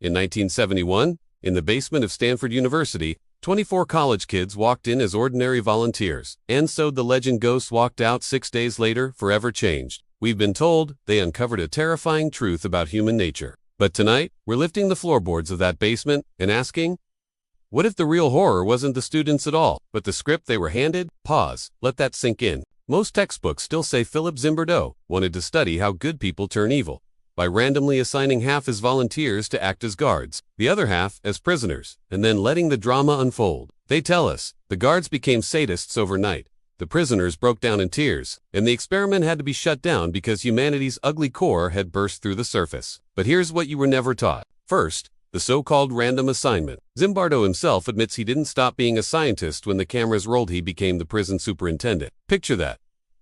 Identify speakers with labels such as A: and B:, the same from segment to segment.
A: In 1971, in the basement of Stanford University, 24 college kids walked in as ordinary volunteers, and so the legend ghosts walked out 6 days later, forever changed. We've been told they uncovered a terrifying truth about human nature. But tonight, we're lifting the floorboards of that basement and asking, what if the real horror wasn't the students at all, but the script they were handed? Pause. Let that sink in. Most textbooks still say Philip Zimbardo wanted to study how good people turn evil, by randomly assigning half as volunteers to act as guards, the other half as prisoners, and then letting the drama unfold. They tell us, the guards became sadists overnight, the prisoners broke down in tears, and the experiment had to be shut down because humanity's ugly core had burst through the surface. But here's what you were never taught. First, the so-called random assignment. Zimbardo himself admits he didn't stop being a scientist when the cameras rolled. He became the prison superintendent. Picture that.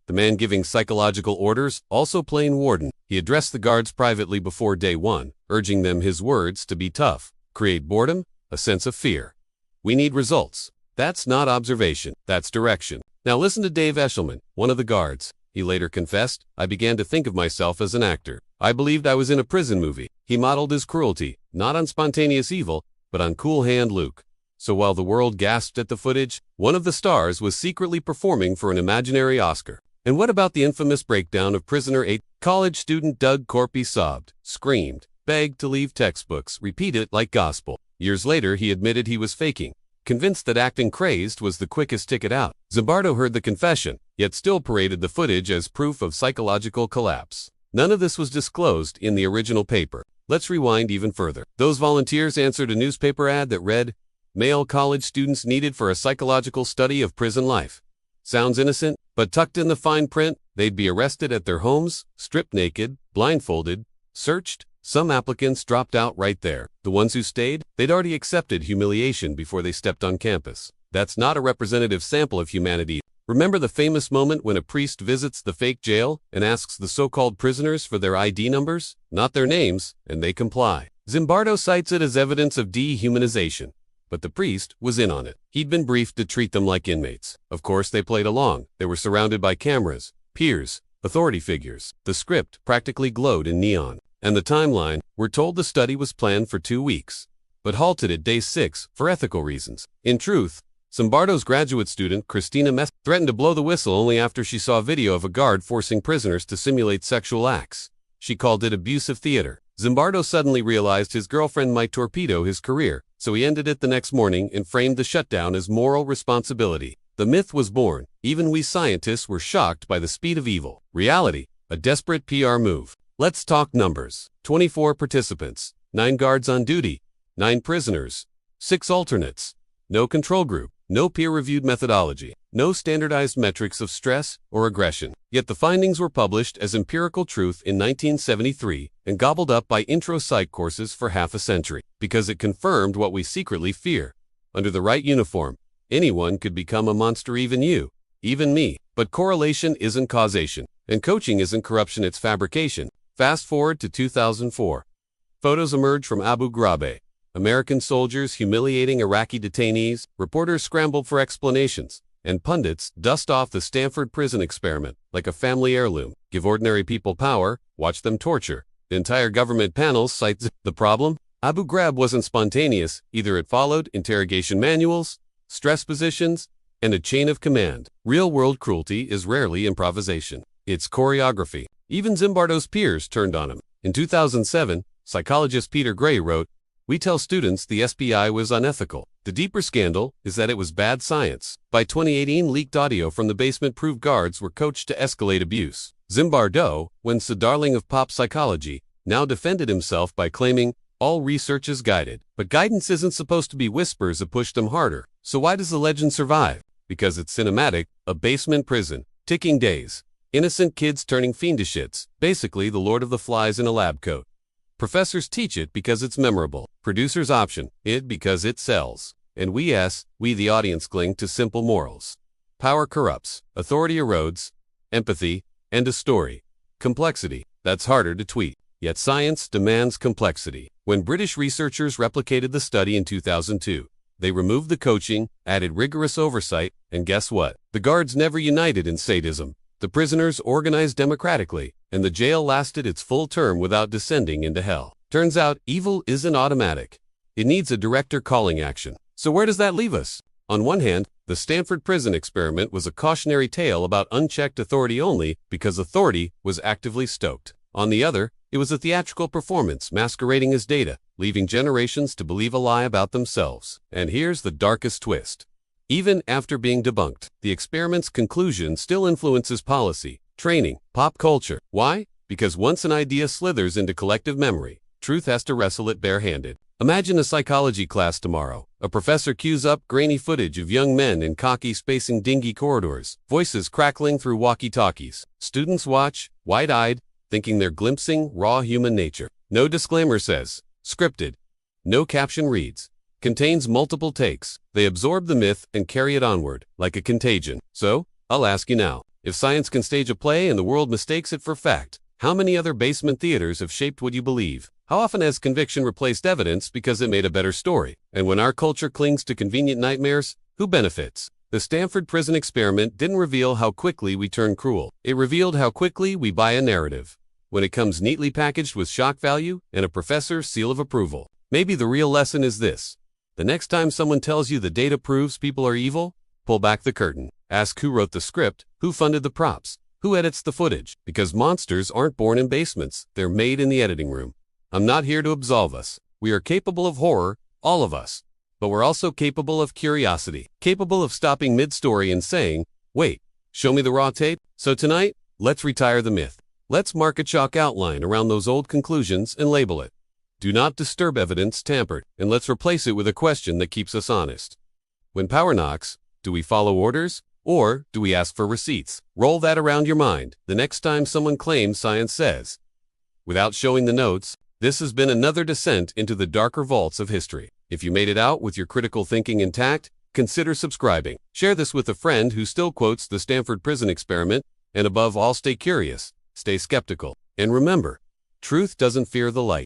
A: The man giving psychological orders, also playing warden. He addressed the guards privately before day one, urging them, his words, to be tough, create boredom, a sense of fear. We need results. That's not observation, that's direction. Now listen to Dave Eshelman, one of the guards. He later confessed, I began to think of myself as an actor. I believed I was in a prison movie. He modeled his cruelty, not on spontaneous evil, but on Cool Hand Luke. So while the world gasped at the footage, one of the stars was secretly performing for an imaginary Oscar. And what about the infamous breakdown of Prisoner 8? College student Doug Corpy sobbed, screamed, begged to leave textbooks, repeat it like gospel. Years later, he admitted he was faking, convinced that acting crazed was the quickest ticket out. Zimbardo heard the confession, yet still paraded the footage as proof of psychological collapse. None of this was disclosed in the original paper. Let's rewind even further. Those volunteers answered a newspaper ad that read, male college students needed for a psychological study of prison life. Sounds innocent, but tucked in the fine print, they'd be arrested at their homes, stripped naked, blindfolded, searched. Some applicants dropped out right there. The ones who stayed, they'd already accepted humiliation before they stepped on campus. That's not a representative sample of humanity. Remember the famous moment when a priest visits the fake jail and asks the so-called prisoners for their ID numbers, not their names, and they comply. Zimbardo cites it as evidence of dehumanization. But the priest was in on it. He'd been briefed to treat them like inmates. Of course, they played along. They were surrounded by cameras, peers, authority figures. The script practically glowed in neon. And the timeline, we're told the study was planned for 2 weeks, but halted at day 6 for ethical reasons. In truth, Zimbardo's graduate student, Christina Mess, threatened to blow the whistle only after she saw a video of a guard forcing prisoners to simulate sexual acts. She called it abusive theater. Zimbardo suddenly realized his girlfriend might torpedo his career, so he ended it the next morning and framed the shutdown as moral responsibility. The myth was born. Even we scientists were shocked by the speed of evil. Reality, a desperate PR move. Let's talk numbers. 24 participants, 9 guards on duty, 9 prisoners, 6 alternates, no control group, no peer-reviewed methodology, no standardized metrics of stress or aggression. Yet the findings were published as empirical truth in 1973 and gobbled up by intro psych courses for half a century, because it confirmed what we secretly fear. Under the right uniform, anyone could become a monster, even you, even me. But correlation isn't causation, and coaching isn't corruption, it's fabrication. Fast forward to 2004. Photos emerge from Abu Ghraib. American soldiers humiliating Iraqi detainees, reporters scrambled for explanations, and pundits dust off the Stanford prison experiment like a family heirloom. Give ordinary people power, watch them torture. The entire government panels cite the problem. Abu Ghraib wasn't spontaneous, either it followed interrogation manuals, stress positions, and a chain of command. Real-world cruelty is rarely improvisation. It's choreography. Even Zimbardo's peers turned on him. In 2007, psychologist Peter Gray wrote, "We tell students the SBI was unethical. The deeper scandal is that it was bad science." By 2018, leaked audio from the basement proved guards were coached to escalate abuse. Zimbardo, once the darling of pop psychology, now defended himself by claiming, all research is guided. But guidance isn't supposed to be whispers that push them harder. So why does the legend survive? Because it's cinematic, a basement prison, ticking days, innocent kids turning fiendish hits, basically the Lord of the Flies in a lab coat. Professors teach it because it's memorable. Producers option it because it sells. And we the audience, cling to simple morals. Power corrupts, authority erodes, empathy, and a story. Complexity, that's harder to tweet. Yet science demands complexity. When British researchers replicated the study in 2002, they removed the coaching, added rigorous oversight, and guess what? The guards never united in sadism. The prisoners organized democratically, and the jail lasted its full term without descending into hell. Turns out evil isn't automatic. It needs a director calling action. So where does that leave us? On one hand, the Stanford prison experiment was a cautionary tale about unchecked authority only because authority was actively stoked. On the other, it was a theatrical performance masquerading as data, leaving generations to believe a lie about themselves. And here's the darkest twist. Even after being debunked, the experiment's conclusion still influences policy, training, pop culture. Why? Because once an idea slithers into collective memory, truth has to wrestle it barehanded. Imagine a psychology class tomorrow. A professor cues up grainy footage of young men in khaki spacing dingy corridors, voices crackling through walkie-talkies. Students watch, wide-eyed, thinking they're glimpsing raw human nature. No disclaimer says, scripted. No caption reads, contains multiple takes. They absorb the myth and carry it onward, like a contagion. So, I'll ask you now, if science can stage a play and the world mistakes it for fact, how many other basement theaters have shaped what you believe? How often has conviction replaced evidence because it made a better story? And when our culture clings to convenient nightmares, who benefits? The Stanford prison experiment didn't reveal how quickly we turn cruel. It revealed how quickly we buy a narrative, when it comes neatly packaged with shock value and a professor's seal of approval. Maybe the real lesson is this. The next time someone tells you the data proves people are evil, pull back the curtain. Ask who wrote the script, who funded the props, who edits the footage. Because monsters aren't born in basements, they're made in the editing room. I'm not here to absolve us. We are capable of horror, all of us. But we're also capable of curiosity, capable of stopping mid-story and saying, wait, show me the raw tape? So tonight, let's retire the myth. Let's mark a chalk outline around those old conclusions and label it. Do not disturb evidence tampered, and let's replace it with a question that keeps us honest. When power knocks, do we follow orders, or do we ask for receipts? Roll that around your mind the next time someone claims science says. Without showing the notes, this has been another descent into the darker vaults of history. If you made it out with your critical thinking intact, consider subscribing. Share this with a friend who still quotes the Stanford prison experiment, and above all, stay curious, stay skeptical, and remember, truth doesn't fear the light.